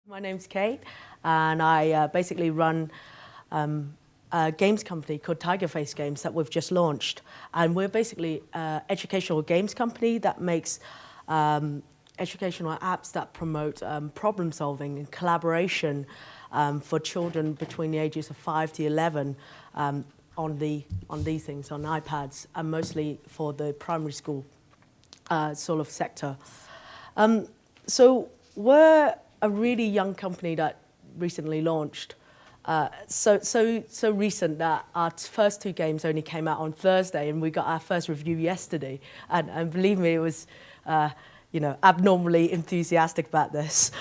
My name's Kate, and I basically run a games company called Tigerface Games that we've just launched. And we're basically an educational games company that makes educational apps that promote problem solving and collaboration for children between the ages of 5 to 11 on these things, on iPads, and mostly for the primary school sort of sector. So we're a really young company that recently launched. So recent that our first two games only came out on Thursday, and we got our first review yesterday. And believe me, it was abnormally enthusiastic about this.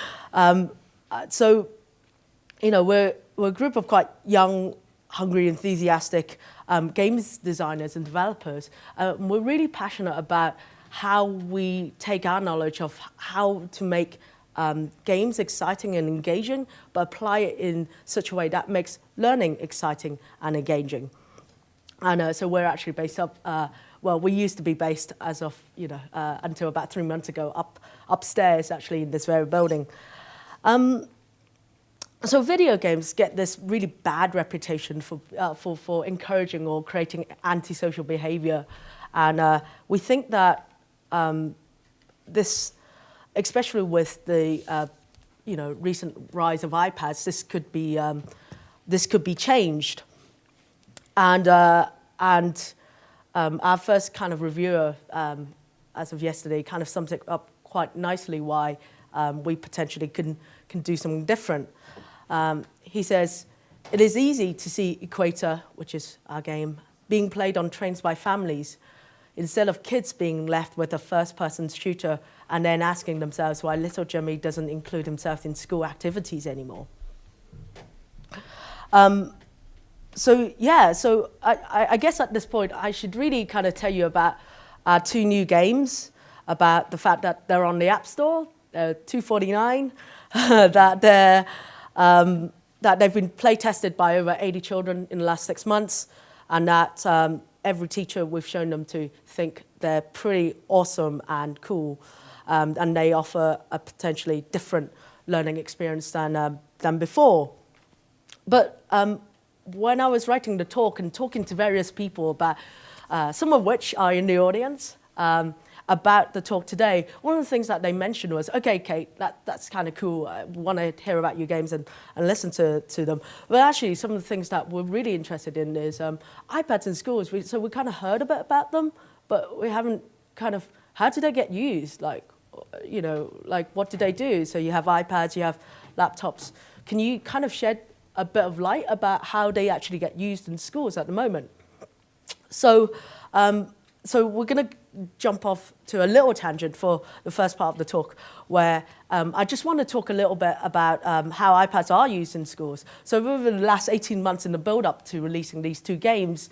So we're a group of quite young, hungry, enthusiastic games designers and developers. We're really passionate about how we take our knowledge of how to make games exciting and engaging, but apply it in such a way that makes learning exciting and engaging. And so we're actually based up, well, we used to be based as of, until about 3 months ago, upstairs actually in this very building. So video games get this really bad reputation for encouraging or creating antisocial behavior. And we think that this, especially with the recent rise of iPads, this could be changed. And our first kind of reviewer, as of yesterday, kind of sums it up quite nicely why we potentially can do something different. He says, "It is easy to see Equator, which is our game, being played on trains by families, instead of kids being left with a first-person shooter and then asking themselves why little Jimmy doesn't include himself in school activities anymore." So I guess at this point I should really kind of tell you about our two new games, about the fact that they're on the App Store, they're $2.49, that they've been play tested by over 80 children in the last 6 months, and that every teacher we've shown them to think they're pretty awesome and cool, and they offer a potentially different learning experience than before. But when I was writing the talk and talking to various people about, some of which are in the audience, about the talk today, one of the things that they mentioned was, "Okay, Kate, that's kind of cool. I want to hear about your games and listen to them." But actually, some of the things that we're really interested in is iPads in schools. So we kind of heard a bit about them, but we haven't kind of, how do they get used? Like what do they do? So you have iPads, you have laptops. Can you kind of shed a bit of light about how they actually get used in schools at the moment? So we're going to jump off to a little tangent for the first part of the talk, where I just want to talk a little bit about how iPads are used in schools. So over the last 18 months in the build-up to releasing these two games,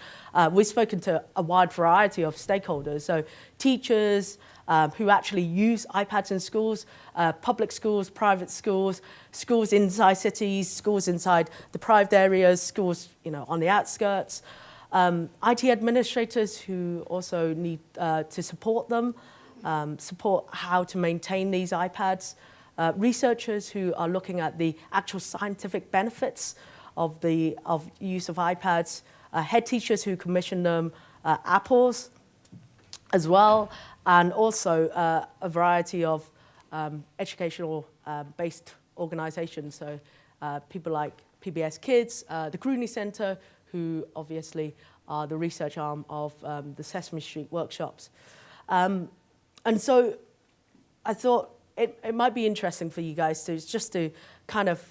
we've spoken to a wide variety of stakeholders. So teachers who actually use iPads in schools, public schools, private schools, schools inside cities, schools inside deprived areas, schools on the outskirts, IT administrators who also need to support them, support how to maintain these iPads, researchers who are looking at the actual scientific benefits of use of iPads, head teachers who commission them, apples as well, and also a variety of educational based organizations. So people like PBS Kids, the Grooney Center, who obviously are the research arm of the Sesame Street workshops. And so I thought it might be interesting for you guys to kind of,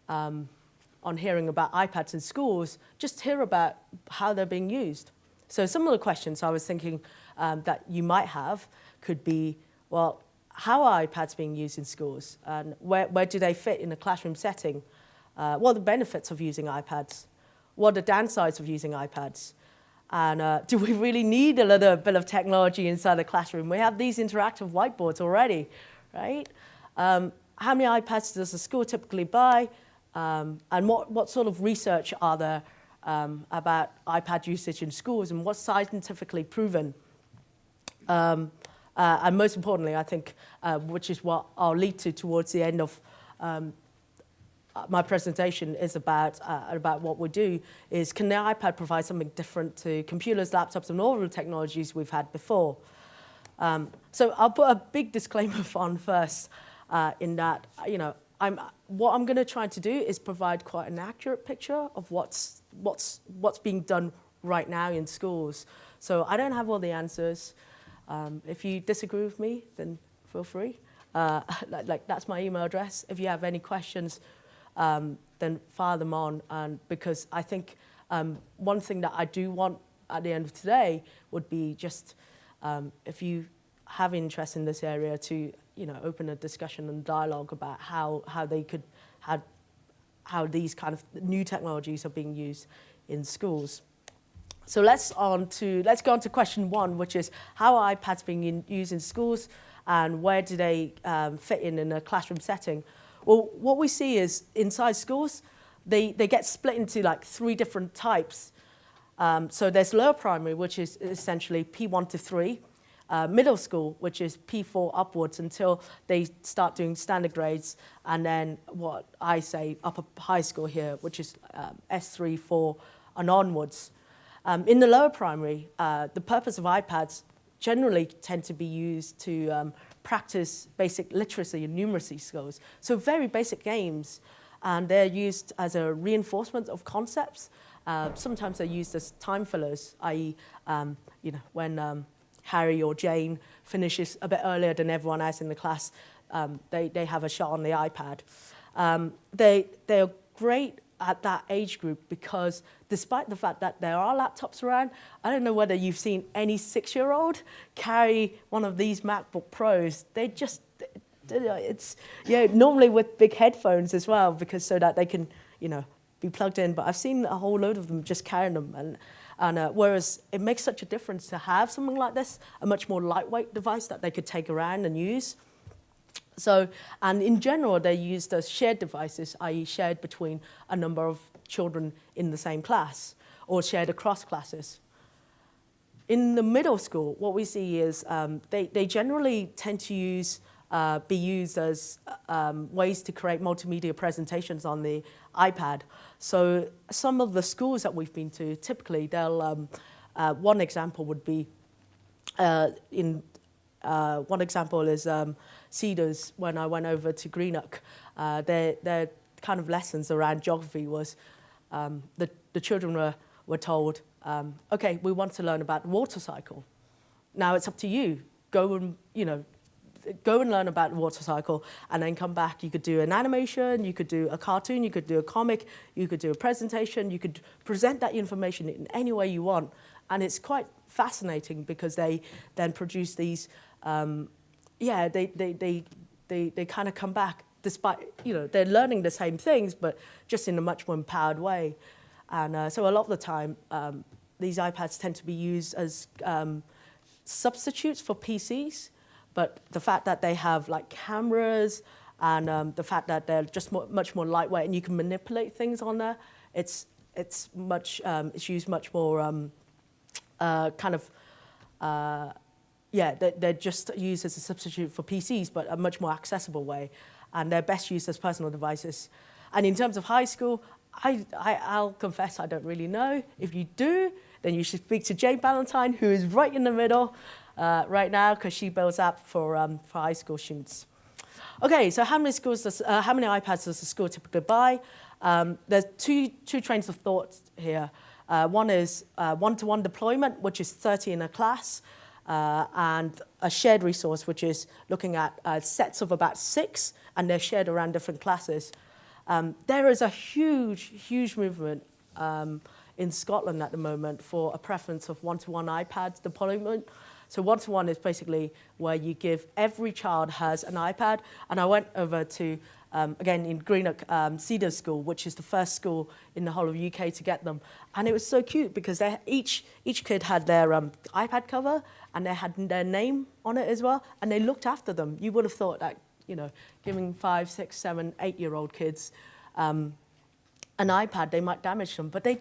on hearing about iPads in schools, just hear about how they're being used. So some of the questions I was thinking that you might have could be, well, how are iPads being used in schools? And where do they fit in a classroom setting? What are the benefits of using iPads? What are the downsides of using iPads? And do we really need a little bit of technology inside the classroom? We have these interactive whiteboards already, right? How many iPads does a school typically buy? And what sort of research are there about iPad usage in schools, and what's scientifically proven? And most importantly, I think, which is what I'll lead to towards the end of my presentation is about what we do is, can the iPad provide something different to computers, laptops, and all the technologies we've had before? So I'll put a big disclaimer on first, in that, what I'm going to try to do is provide quite an accurate picture of what's being done right now in schools. So I don't have all the answers. If you disagree with me, then feel free. That's my email address. If you have any questions, then fire them on. And because I think one thing that I do want at the end of today would be just, if you have interest in this area, to open a discussion and dialogue about how these kind of new technologies are being used in schools. So let's go on to question one, which is, how are iPads being used in schools, and where do they fit in a classroom setting? Well, what we see is inside schools, they get split into like 3 different types. So there's lower primary, which is essentially P1 to 3, middle school, which is P4 upwards until they start doing standard grades, and then what I say upper high school here, which is S3, 4 and onwards. In the lower primary, the purpose of iPads generally tend to be used to practice basic literacy and numeracy skills. So very basic games, and they're used as a reinforcement of concepts. Sometimes they're used as time fillers, i.e., when Harry or Jane finishes a bit earlier than everyone else in the class, they have a shot on the iPad. They're great at that age group because despite the fact that there are laptops around, I don't know whether you've seen any 6-year-old carry one of these MacBook Pros. They just, normally with big headphones as well, because so that they can, be plugged in. But I've seen a whole load of them just carrying them, and whereas it makes such a difference to have something like this, a much more lightweight device that they could take around and use. So, and in general, they're used as shared devices, i.e. shared between a number of children in the same class, or shared across classes. In the middle school, what we see is they generally tend to be used as ways to create multimedia presentations on the iPad. So some of the schools that we've been to, typically, they'll, one example would be, one example is Cedars. When I went over to Greenock, their kind of lessons around geography was the children were told, okay, we want to learn about the water cycle. Now it's up to you. Go and learn about the water cycle, and then come back. You could do an animation, you could do a cartoon, you could do a comic, you could do a presentation, you could present that information in any way you want. And it's quite fascinating because they then produce these, they kind of come back despite, they're learning the same things, but just in a much more empowered way. And so a lot of the time, these iPads tend to be used as substitutes for PCs, but the fact that they have like cameras and the fact that they're just much more lightweight and you can manipulate things on there, it's used much more they're just used as a substitute for PCs, but a much more accessible way. And they're best used as personal devices. And in terms of high school, I'll confess I don't really know. If you do, then you should speak to Jane Ballantyne, who is right in the middle right now, because she builds apps for high school students. Okay, so how many iPads does the school typically buy? There's two trains of thought here. One is one-to-one deployment, which is 30 in a class, and a shared resource, which is looking at sets of about 6, and they're shared around different classes. There is a huge movement in Scotland at the moment for a preference of one-to-one iPad deployment. So one-to-one is basically where you give every child has an iPad. And I went over to, again, in Greenock, Cedars School, which is the first school in the whole of UK to get them. And it was so cute because each kid had their iPad cover, and they had their name on it as well, and they looked after them. You would have thought that, giving 5, 6, 7, 8-year-old kids an iPad, they might damage them. But they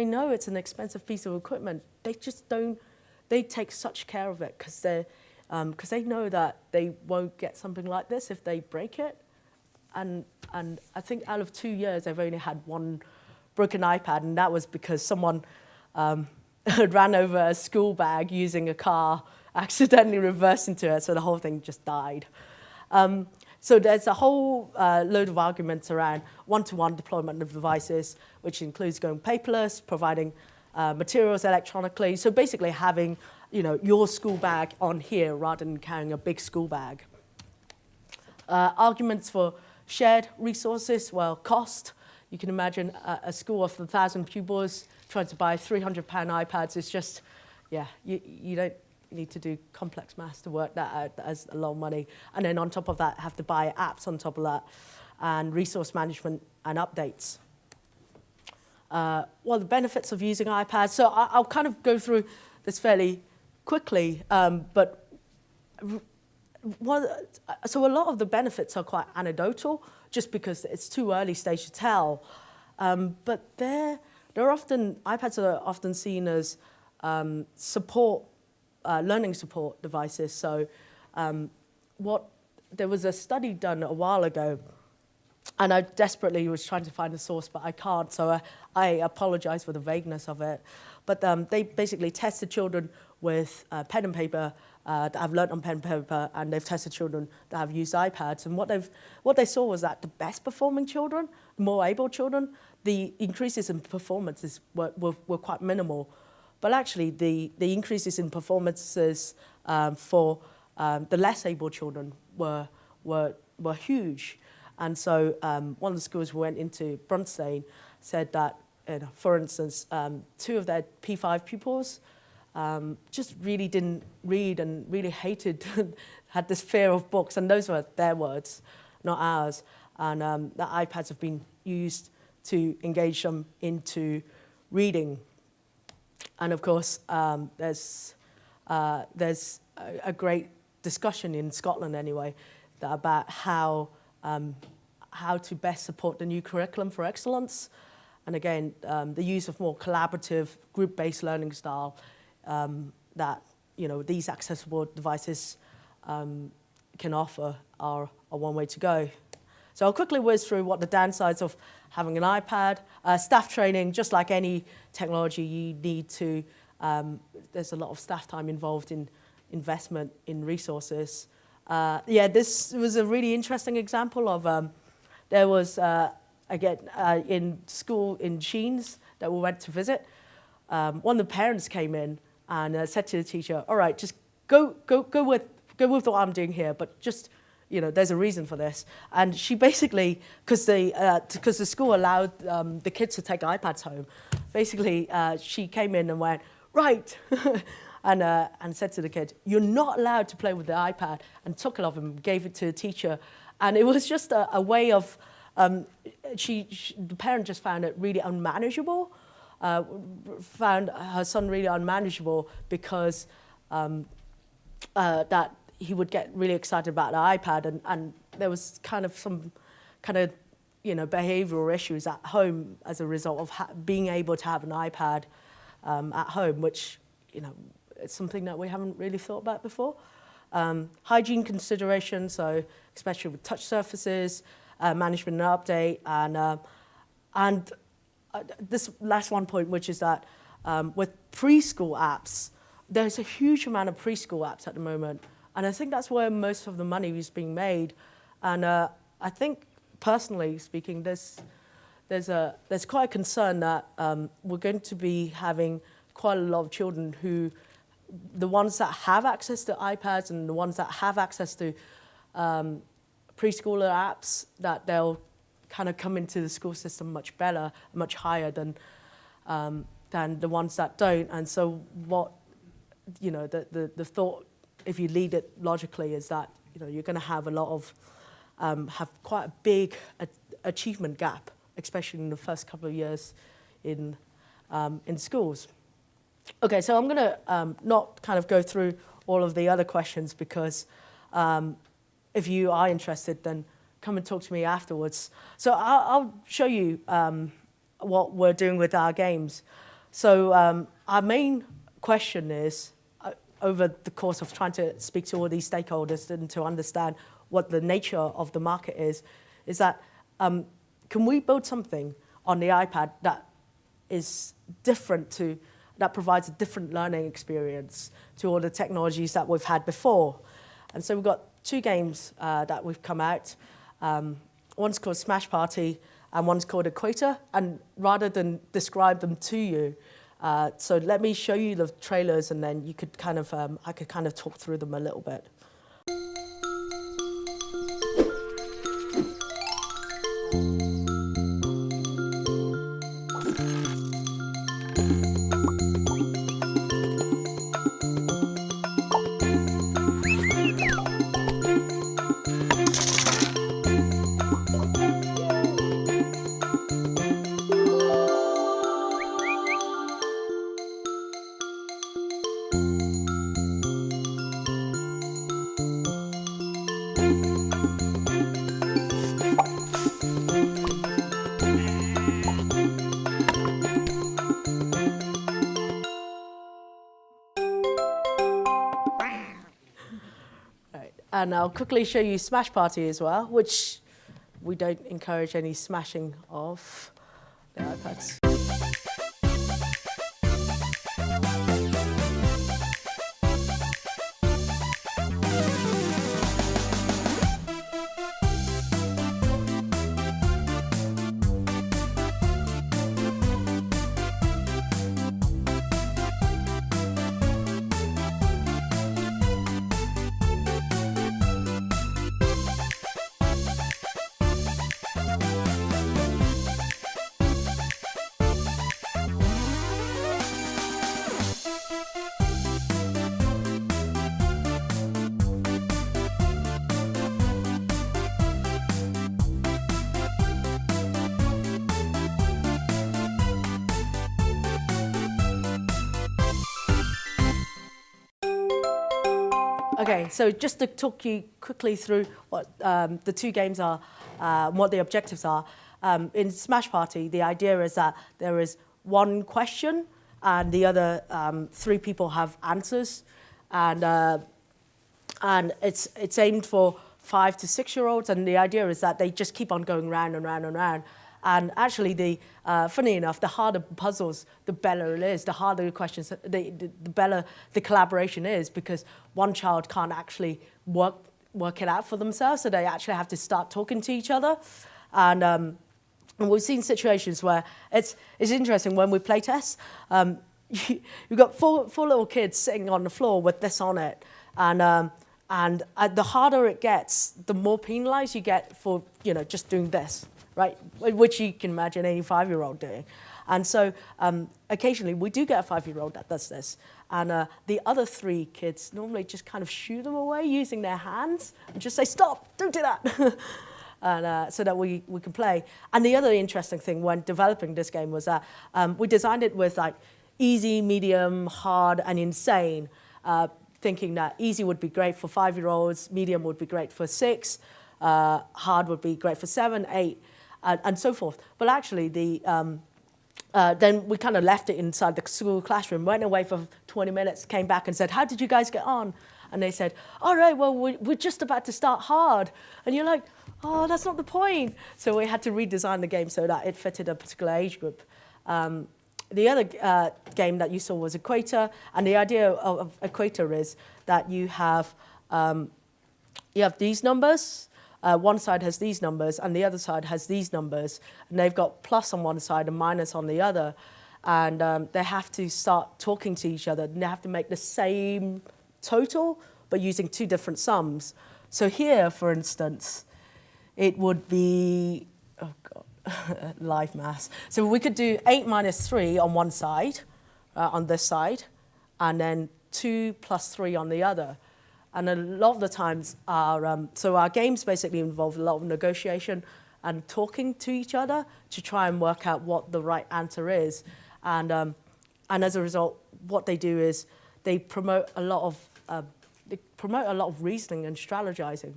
know it's an expensive piece of equipment. They just don't. They take such care of it because they know that they won't get something like this if they break it. and I think out of 2 years, I've only had one broken iPad, and that was because someone had ran over a school bag using a car, accidentally reversed into it, so the whole thing just died. So there's a whole load of arguments around one-to-one deployment of devices, which includes going paperless, providing materials electronically. So basically having, your school bag on here rather than carrying a big school bag. Arguments for shared resources, well, cost. You can imagine a school of 1,000 pupils trying to buy £300 iPads. It's just, you don't need to do complex maths to work that out. That's a lot of money. And then on top of that, have to buy apps on top of that, and resource management and updates. Well, the benefits of using iPads. So I'll kind of go through this fairly quickly, but so a lot of the benefits are quite anecdotal, just because it's too early stage to tell. But iPads are often seen as learning support devices. So there was a study done a while ago, and I desperately was trying to find the source, but I can't, so I apologize for the vagueness of it. But they basically tested children with pen and paper that have learnt on pen and paper, and they've tested children that have used iPads. And what they saw was that the best performing children, the more able children, the increases in performances were quite minimal. But actually, the increases in performances for the less able children were huge. And so one of the schools we went into, Brunstein, said that, for instance, 2 of their P5 pupils just really didn't read and really hated, had this fear of books. And those were their words, not ours. And the iPads have been used to engage them into reading. And of course, there's a great discussion in Scotland anyway about how to best support the new curriculum for excellence. And again, the use of more collaborative, group-based learning style that these accessible devices can offer are one way to go. So I'll quickly whiz through what the downsides of having an iPad. Staff training, just like any technology, you need to, there's a lot of staff time involved in investment in resources. This was a really interesting example of, there was, again, in school in Sheens that we went to visit, one of the parents came in and said to the teacher, all right, just go with what I'm doing here, but just, there's a reason for this. And she basically, because the school allowed the kids to take iPads home, basically she came in and went, right, and said to the kid, you're not allowed to play with the iPad, and took it off him, gave it to the teacher. And it was just a way of, the parent just found it really unmanageable, found her son really unmanageable because that he would get really excited about the iPad, and there was kind of some behavioral issues at home as a result of being able to have an iPad at home, which, it's something that we haven't really thought about before. Hygiene considerations, so especially with touch surfaces, management and update, and this last one point, which is that with preschool apps, there's a huge amount of preschool apps at the moment, and I think that's where most of the money is being made. And I think, personally speaking, there's quite a concern that we're going to be having quite a lot of children who, the ones that have access to iPads and the ones that have access to preschooler apps, that they'll kind of come into the school system much better, much higher than the ones that don't. And so what, the thought, if you lead it logically, is that, you're going to have a lot of, have quite a big achievement gap, especially in the first couple of years in schools. Okay, so I'm going to not kind of go through all of the other questions, because if you are interested, then come and talk to me afterwards. So I'll show you what we're doing with our games. So our main question is, over the course of trying to speak to all these stakeholders and to understand what the nature of the market is is that can we build something on the iPad that is different that provides a different learning experience to all the technologies that we've had before? And so we've got 2 games that we've come out. One's called Smash Party and one's called Equator. And rather than describe them to you, so let me show you the trailers and then you could kind of, I could kind of talk through them a little bit. And I'll quickly show you Smash Party as well, which we don't encourage any smashing of the iPads. Okay, so just to talk you quickly through what the 2 games are, what the objectives are. In Smash Party, the idea is that there is one question and the other 3 people have answers. And it's aimed for 5 to 6-year-olds, and the idea is that they just keep on going round and round and round. And actually, funny enough, the harder puzzles, the better it is. The harder the questions, the better the collaboration is, because one child can't actually work it out for themselves, so they actually have to start talking to each other. And we've seen situations where it's interesting when we play tests. You've got four little kids sitting on the floor with this on it, and the harder it gets, the more penalised you get for just doing this. Right, which you can imagine any 5-year-old doing. And so occasionally we do get a 5-year-old that does this. And the other 3 kids normally just kind of shoo them away using their hands and just say, stop, don't do that. And so that we can play. And the other interesting thing when developing this game was that we designed it with like easy, medium, hard, and insane, thinking that easy would be great for 5-year-olds, medium would be great for 6, hard would be great for 7, 8, and so forth. But actually, then we kind of left it inside the school classroom, went away for 20 minutes, came back and said, how did you guys get on? And they said, all right, well, we're just about to start hard. And you're like, oh, that's not the point. So we had to redesign the game so that it fitted a particular age group. The other game that you saw was Equator, and the idea of Equator is that you have these numbers. One side has these numbers, and the other side has these numbers, and they've got plus on one side and minus on the other, and they have to start talking to each other, and they have to make the same total, but using 2 different sums. So here, for instance, it would be, oh God, live maths. So we could do 8 minus 3 on one side, on this side, and then 2 plus 3 on the other. And a lot of the times, our games basically involve a lot of negotiation and talking to each other to try and work out what the right answer is. And as a result, what they do is they promote a lot of reasoning and strategizing.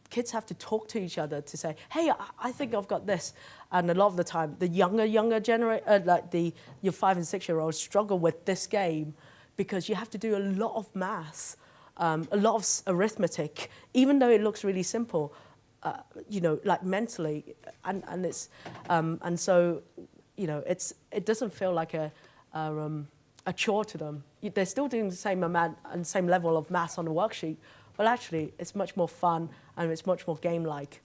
Kids have to talk to each other to say, hey, I think I've got this. And a lot of the time, the younger generation, like your 5 and 6-year-olds struggle with this game because you have to do a lot of maths. A lot of arithmetic, even though it looks really simple. you know, like mentally, and it's and so, you know, it doesn't feel like a chore to them. They're still doing the same amount and same level of maths on the worksheet, but actually it's much more fun and it's much more game-like.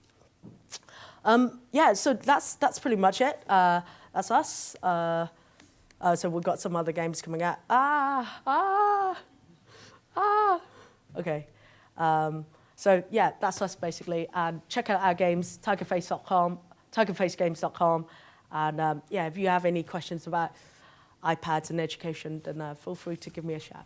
Yeah, so that's pretty much it. That's us. So we've got some other games coming out. Okay. So yeah, that's us basically. And check out our games, tigerface.com, tigerfacegames.com. And yeah, if you have any questions about iPads and education, then feel free to give me a shout.